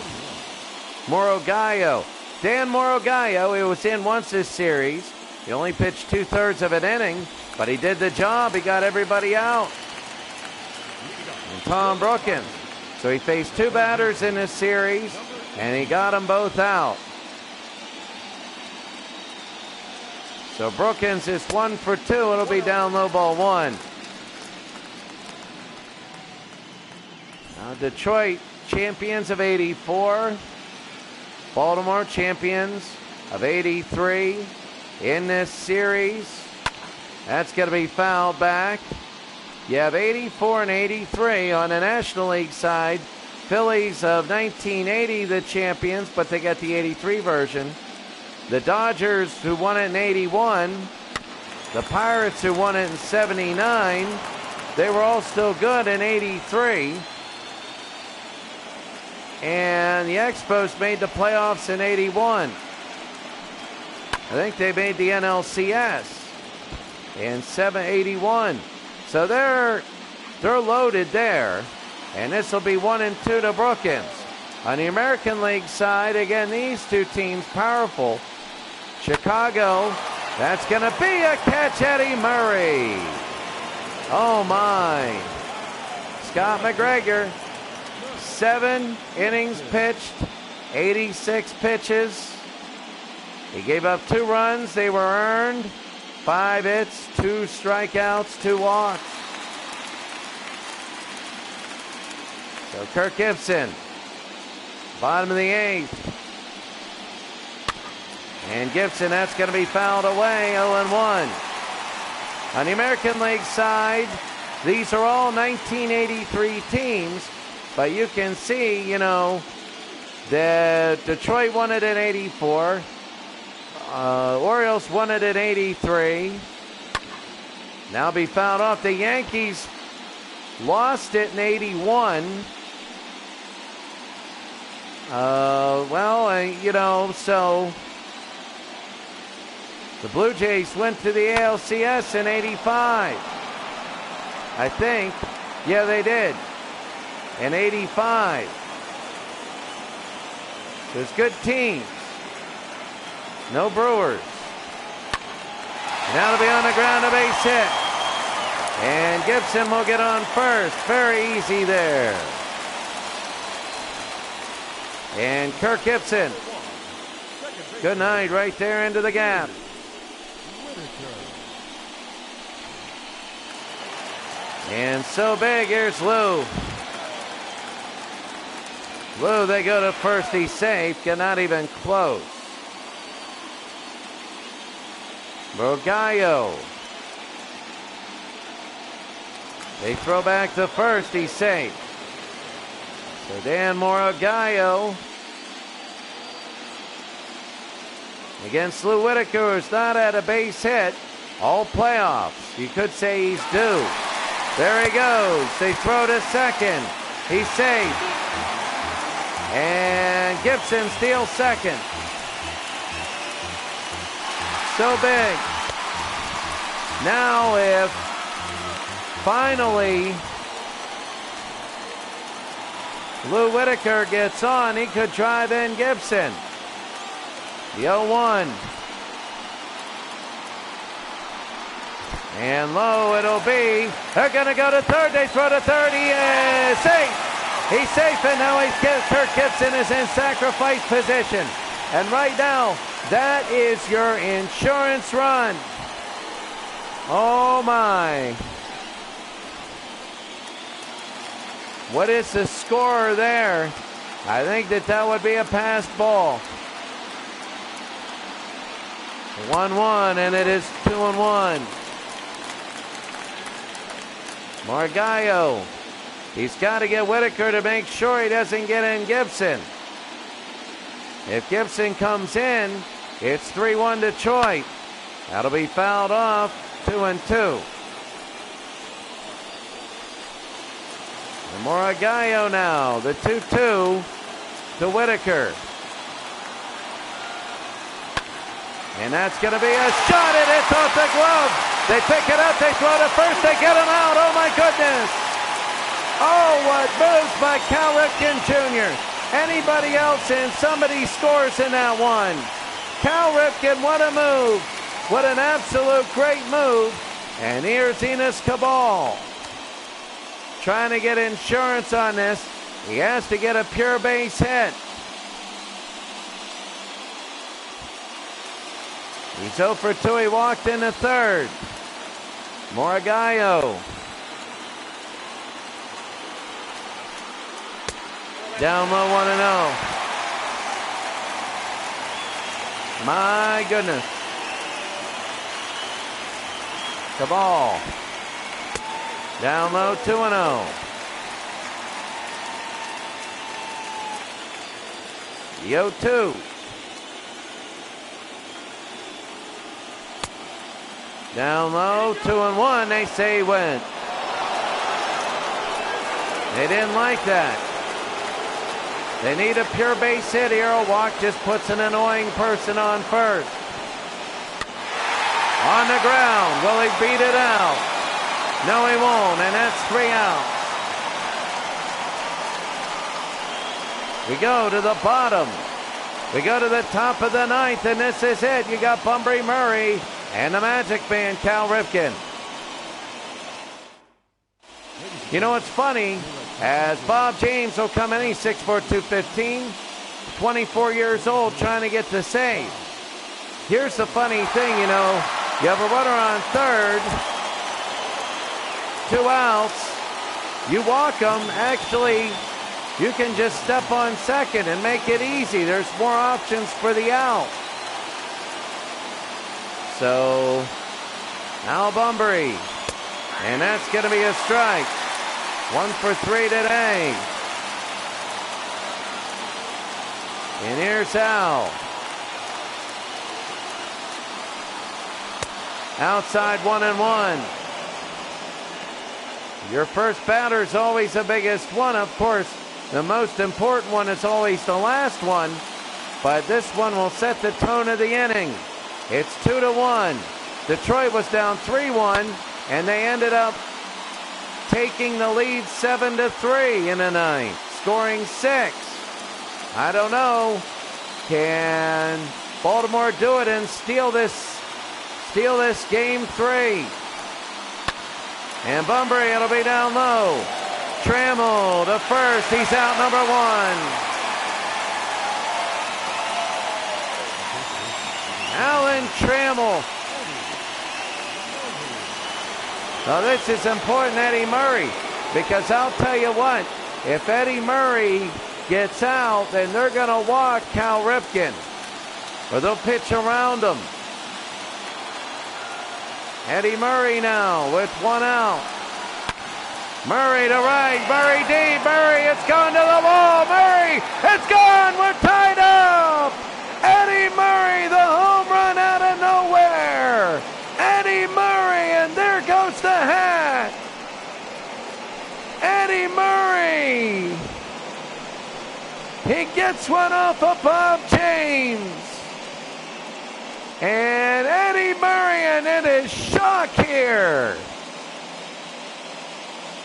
Dan Morogallo, he was in once this series. He only pitched 2/3 of an inning, but he did the job. He got everybody out. And Tom Brookins. So he faced 2 batters in this series, and he got them both out. So Brookins is 1 for 2. It'll be down low, ball 1. Now Detroit, champions of '84. Baltimore, champions of '83 in this series. That's going to be fouled back. You have '84 and '83 on the National League side. Phillies of 1980, the champions, but they got the '83 version. The Dodgers, who won it in '81. The Pirates, who won it in '79. They were all still good in '83. And the Expos made the playoffs in '81. I think they made the NLCS in '81. So they're loaded there. And this will be 1-2 to Brookins. On the American League side, again, these 2 teams powerful. Chicago, that's going to be a catch, Eddie Murray. Oh my. Scott McGregor. 7 innings pitched, 86 pitches. He gave up 2 runs. They were earned. 5 hits, 2 strikeouts, 2 walks. So Kirk Gibson, bottom of the 8th. And Gibson, that's going to be fouled away, 0-1. On the American League side, these are all 1983 teams. But you can see, you know, that Detroit won it in '84. Orioles won it in '83. Now be fouled off. The Yankees lost it in '81. You know, so the Blue Jays went to the ALCS in '85. I think. Yeah, they did. In '85. There's good teams. No Brewers. Now to be on the ground, a base hit. And Gibson will get on first. Very easy there. And Kirk Gibson. Good night right there into the gap. And so big, here's Lou. Lou, they go to first, he's safe, not even close. Morogallo. They throw back to first, he's safe. So Dan Morogallo against Lou Whitaker, who's not at a base hit all playoffs. You could say he's due. There he goes. They throw to second. He's safe. And Gibson steals second. So big. Now if finally Lou Whitaker gets on, he could drive in Gibson. The 0-1. And low it'll be. They're going to go to third. They throw to third. He is safe. He's safe, and now Kirk Gibson is in sacrifice position. And right now, that is your insurance run. Oh, my. What is the score there? I think that would be a passed ball. 1-1, and it is 2-1. Margallo. He's got to get Whitaker to make sure he doesn't get in Gibson. If Gibson comes in, it's 3-1 Detroit. That'll be fouled off. 2-2. And Margallo now. The 2-2 to Whitaker. And that's going to be a shot. It hits off the glove. They pick it up. They throw to first. They get him out. Oh, my goodness. Oh, what moves by Cal Ripken Jr. Anybody else in, somebody scores in that one. Cal Ripken, what a move. What an absolute great move. And here's Enos Cabal trying to get insurance on this. He has to get a pure base hit. He's 0 for 2. He walked in the third. Margallo. Down low, 1-0. My goodness. Cabal. Down low, 2-0. The 0-2. Down low, 2-1. They say he went. They didn't like that. They need a pure base hit here. A walk just puts an annoying person on first. On the ground. Will he beat it out? No, he won't. And that's 3 outs. We go to the bottom. We go to the top of the ninth, and this is it. You got Bunbury Murray and the Magic Man, Cal Ripken. You know, it's funny, as Bob James will come in, he's 6'4", 215, 24 years old, trying to get the save. Here's the funny thing, you know, you have a runner on third, 2 outs, you walk them, actually, you can just step on second and make it easy. There's more options for the out. So, Al Bunbury, and that's going to be a strike. 1 for 3 today. And here's Al. Outside 1-1. Your first batter is always the biggest one. Of course, the most important one is always the last one. But this one will set the tone of the inning. It's 2-1. Detroit was down 3-1, and they ended up taking the lead 7-3 in the ninth, scoring 6. I don't know. Can Baltimore do it and steal this game 3? And Bunbury, it'll be down low. Trammell to first. He's out, number 1. Alan Trammell. Now this is important, Eddie Murray, because I'll tell you what, if Eddie Murray gets out, then they're going to walk Cal Ripken, or they'll pitch around him. Eddie Murray now with 1 out. Murray to right, Murray deep, Murray, it's gone to the wall, Murray, it's gone, we're tied up! Eddie Murray, the home run out of nowhere! Eddie Murray, and there goes the hat! Eddie Murray! He gets one off of Bob James! And Eddie Murray, and it is shock here!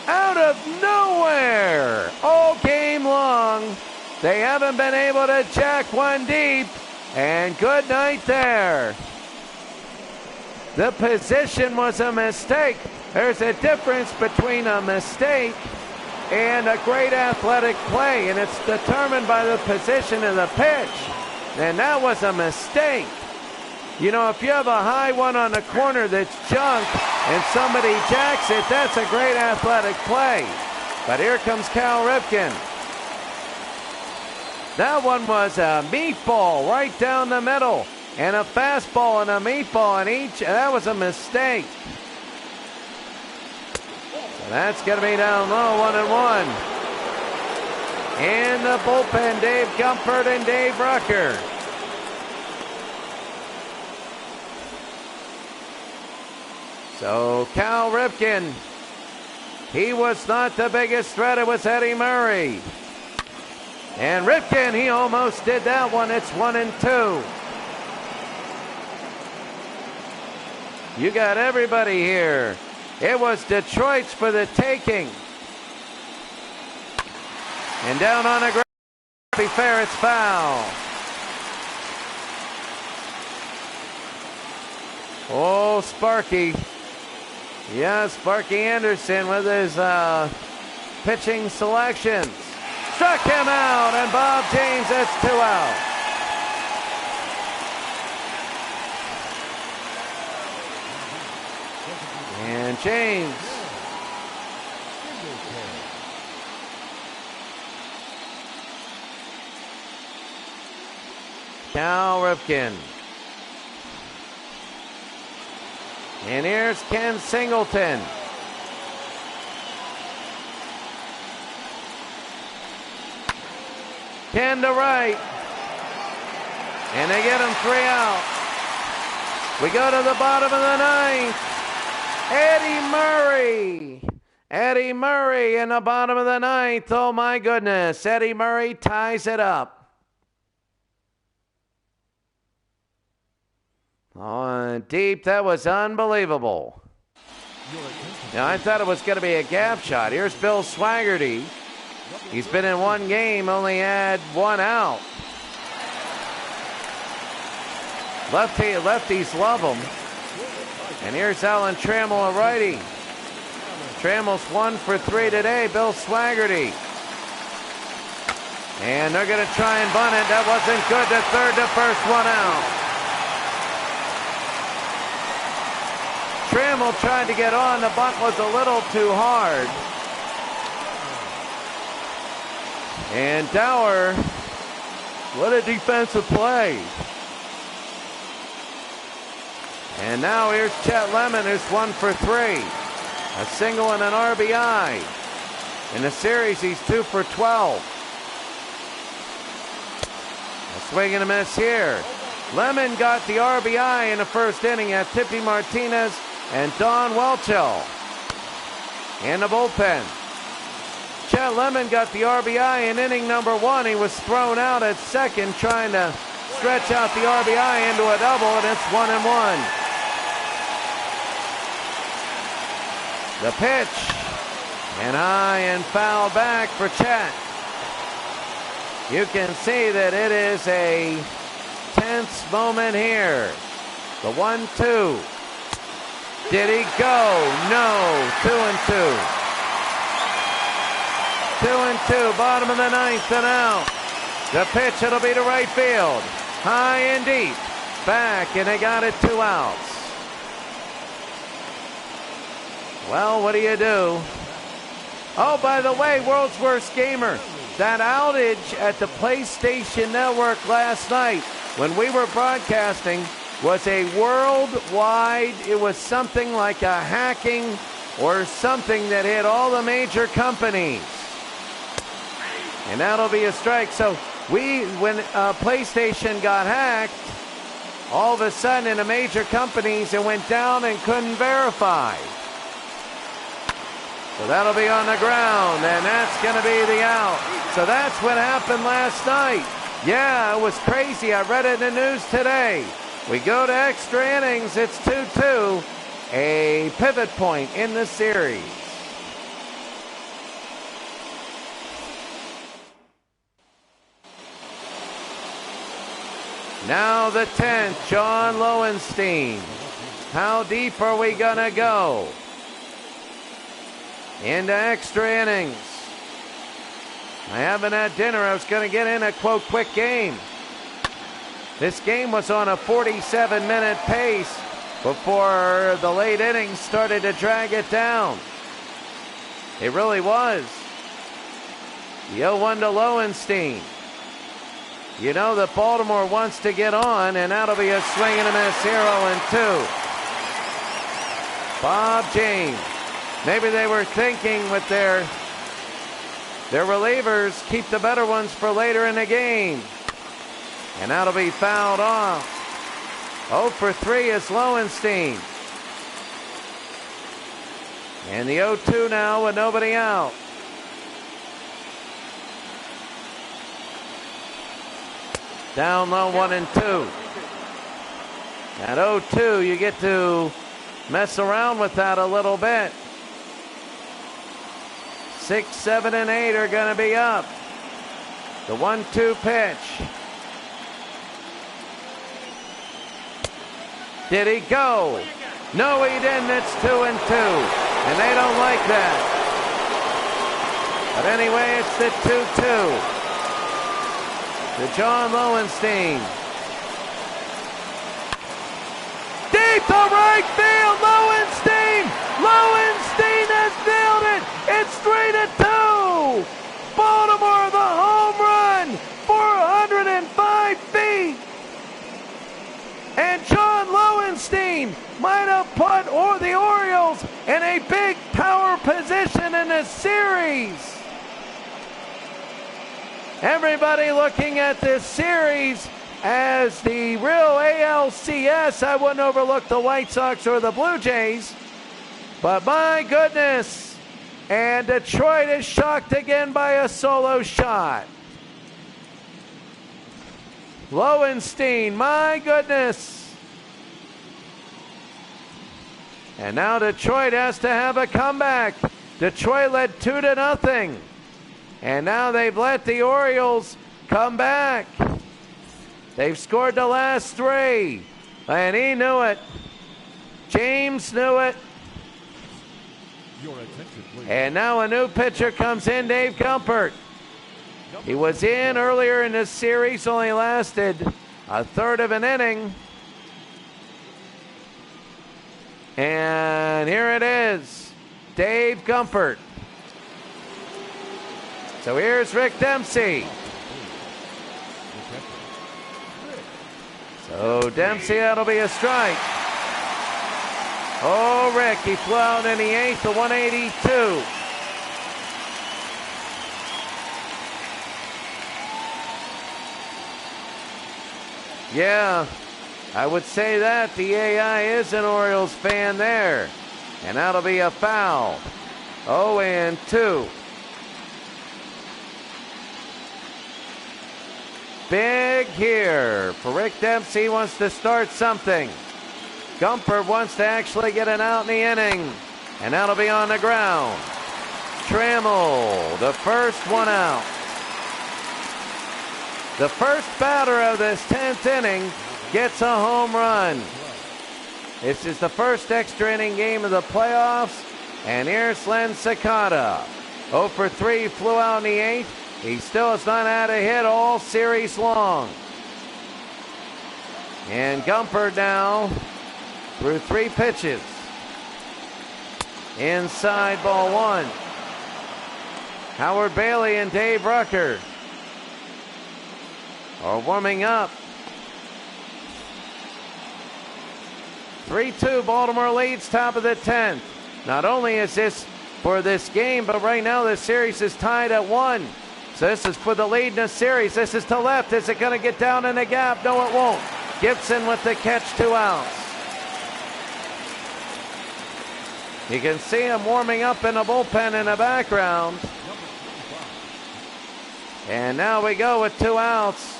Out of nowhere, all game long, they haven't been able to jack one deep, and good night there. The position was a mistake. There's a difference between a mistake and a great athletic play, and it's determined by the position of the pitch. And that was a mistake. You know, if you have a high one on the corner that's junk and somebody jacks it, that's a great athletic play. But here comes Cal Ripken. That one was a meatball right down the middle. and a fastball and a meatball in each, and that was a mistake. So that's going to be down low, 1-1. In the bullpen, Dave Gumpert and Dave Rucker. So Cal Ripken, he was not the biggest threat. It was Eddie Murray. And Ripken, he almost did that one. It's 1-2. You got everybody here. It was Detroit's for the taking. And down on the ground, to be fair, it's foul. Oh, Sparky. Yeah, Sparky Anderson with his pitching selections. Struck him out, and Bob James, that's 2 out. And James. Cal Ripken. And here's Ken Singleton. Ken to right. And they get him 3 out. We go to the bottom of the 9th. Eddie Murray. Eddie Murray in the bottom of the 9th. Oh my goodness. Eddie Murray ties it up. Oh, deep, that was unbelievable. Now, I thought it was going to be a gap shot. Here's Bill Swaggerty. He's been in 1 game, only had 1 out. Lefties love him. And here's Alan Trammell, a righty. Trammell's 1 for 3 today. Bill Swaggerty. And they're going to try and bunt it. That wasn't good. To third, to first, 1 out. Trammell tried to get on. The bunt was a little too hard. And Dower, what a defensive play. And now here's Chet Lemon, who's 1 for 3. A single and an RBI. In the series, he's 2 for 12. A swing and a miss here. Lemon got the RBI in the first inning at Tippy Martinez and Don Welchel. In the bullpen. Chet Lemon got the RBI in inning number 1. He was thrown out at second trying to stretch out the RBI into a double, and it's 1-1. The pitch. And high and foul back for Chet. You can see that it is a tense moment here. The 1-2. Did he go? No. 2-2. 2-2. Bottom of the 9th and out. The pitch, it'll be to right field. High and deep. Back, and they got it 2 outs. Well, what do you do? Oh, by the way, World's Worst Gamer, that outage at the PlayStation Network last night when we were broadcasting was a worldwide, it was something like a hacking or something that hit all the major companies. And that'll be a strike. So when PlayStation got hacked, all of a sudden in the major companies it went down and couldn't verify. So that'll be on the ground, and that's going to be the out. So that's what happened last night. Yeah, it was crazy. I read it in the news today. We go to extra innings. It's 2-2, a pivot point in the series. Now the 10th, John Lowenstein. How deep are we going to go? Into extra innings. I haven't had dinner. I was going to get in a, quote, quick game. This game was on a 47-minute pace before the late innings started to drag it down. It really was. The 0-1 to Lowenstein. You know that Baltimore wants to get on, and that'll be a swing and a miss, 0-2. Bob James. Maybe they were thinking with their relievers, keep the better ones for later in the game. And that'll be fouled off. 0 for 3 is Lowenstein. And the 0-2 now with nobody out. Down low, 1-2. At 0-2, you get to mess around with that a little bit. 6, 7, and 8 are going to be up. The 1-2 pitch. Did he go? No, he didn't. It's 2-2. And they don't like that. But anyway, it's the 2-2. To John Lowenstein. Deep to right field. Lowenstein. Lowenstein has nailed it. It's 3-2. Baltimore, the home run. 405 feet. And John Lowenstein might have put the Orioles in a big power position in this series. Everybody looking at this series as the real ALCS. I wouldn't overlook the White Sox or the Blue Jays. But my goodness. And Detroit is shocked again by a solo shot. Lowenstein, my goodness. And now Detroit has to have a comeback. Detroit led 2-0. And now they've let the Orioles come back. They've scored the last 3. And he knew it. James knew it. And now a new pitcher comes in, Dave Gumpert. He was in earlier in this series, only lasted a third of an inning. And here it is, Dave Gumpert. So here's Rick Dempsey. So Dempsey, that'll be a strike. Oh, Rick, he flew out in the 8th to 182. Yeah, I would say that. The AI is an Orioles fan there. And that'll be a foul. 0-2. Big here for Rick Dempsey. He wants to start something. Gumpert wants to actually get an out in the inning. And that'll be on the ground. Trammell, the first one out. The first batter of this 10th inning gets a home run. This is the first extra inning game of the playoffs. And here's Len Sakata. 0 for 3, flew out in the 8th. He still has not had a hit all series long. And Gumpert now through 3 pitches. Inside, ball 1. Howard Bailey and Dave Rucker are warming up. 3-2, Baltimore leads, top of the 10th. Not only is this for this game, but right now the series is tied at 1. So this is for the lead in the series. This is to left. Is it going to get down in the gap? No, it won't. Gibson with the catch, 2 outs. You can see him warming up in the bullpen in the background. And now we go with 2 outs.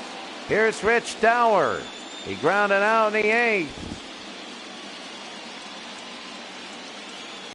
Here's Rich Dower. He grounded out in the 8th.